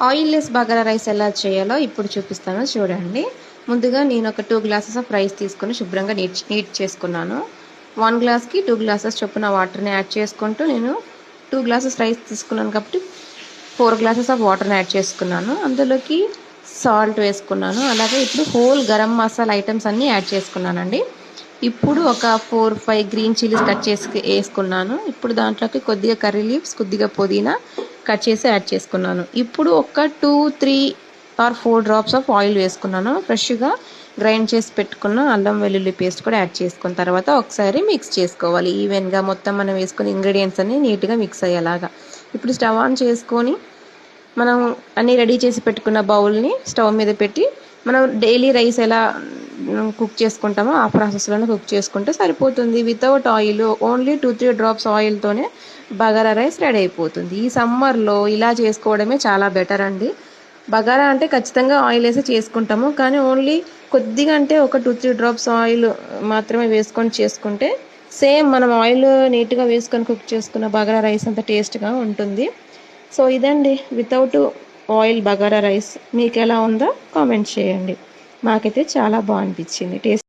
Oil less bagara rice ఎలా చేయాలో ఇప్పుడు చూపిస్తాను చూడండి. ముందుగా నేను ఒక 2 గ్లాసెస్ ఆఫ్ రైస్ తీసుకొని శుభ్రంగా నీట్ చేసుకున్నాను. 1 గ్లాస్కి 2 గ్లాసెస్ చొప్పున వాటర్ని యాడ్ చేసుకుంటూ నేను 2 గ్లాసెస్ రైస్ తీసుకున్నాను కాబట్టి 4 గ్లాసెస్ ఆఫ్ వాటర్ని యాడ్ చేసుకున్నాను. అందులోకి సాల్ట్ వేసుకున్నాను. అలాగే ఇప్పుడు హోల్ గరం మసాలా ఐటమ్స్ అన్నీ యాడ్ చేసుకున్నానండి. ఇప్పుడు ఒక 4-5 గ్రీన్ చిల్లీస్ కట్ చేసి వేసుకున్నాను. ఇప్పుడు దాంట్లోకి కొద్దిగా కర్రీ లీవ్స్, కొద్దిగా పుదీనా కట్ చేసి యాడ్ చేసుకున్నాను. ఇప్పుడు ఒక 2-3 ఆర్ 4 డ్రాప్స్ ఆఫ్ ఆయిల్ వేసుకున్నాను. ఫ్రెష్గా గ్రైండ్ చేసి పెట్టుకున్న అల్లం వెల్లుల్లి పేస్ట్ కూడా యాడ్ చేసుకున్న తర్వాత ఒకసారి మిక్స్ చేసుకోవాలి. ఈవెన్గా మొత్తం మనం వేసుకున్న ఇంగ్రీడియంట్స్ అన్ని నీట్గా మిక్స్ అయ్యేలాగా. ఇప్పుడు స్టవ్ ఆన్ చేసుకొని మనం అన్నీ రెడీ చేసి పెట్టుకున్న బౌల్ని స్టవ్ మీద పెట్టి మనం డైలీ రైస్ ఎలా కుక్ చేసుకుంటామో ఆ ప్రాసెస్లోనే కుక్ చేసుకుంటే సరిపోతుంది. వితౌట్ ఆయిల్, ఓన్లీ 2-3 డ్రాప్స్ ఆయిల్తోనే బగారా రైస్ రెడీ అయిపోతుంది. ఈ సమ్మర్లో ఇలా చేసుకోవడమే చాలా బెటర్ అండి. బగారా అంటే ఖచ్చితంగా ఆయిల్ వేసి చేసుకుంటాము, కానీ ఓన్లీ కొద్దిగా అంటే ఒక 2-3 డ్రాప్స్ ఆయిల్ మాత్రమే వేసుకొని చేసుకుంటే సేమ్ మనం ఆయిల్ నీట్గా వేసుకొని కుక్ చేసుకున్న బగారా రైస్ అంత టేస్ట్గా ఉంటుంది. సో ఇదండి వితౌట్ ఆయిల్ బగారా రైస్. మీకు ఎలా ఉందో కామెంట్ చేయండి. మాకైతే చాలా బాగా అనిపించింది. టేస్ట్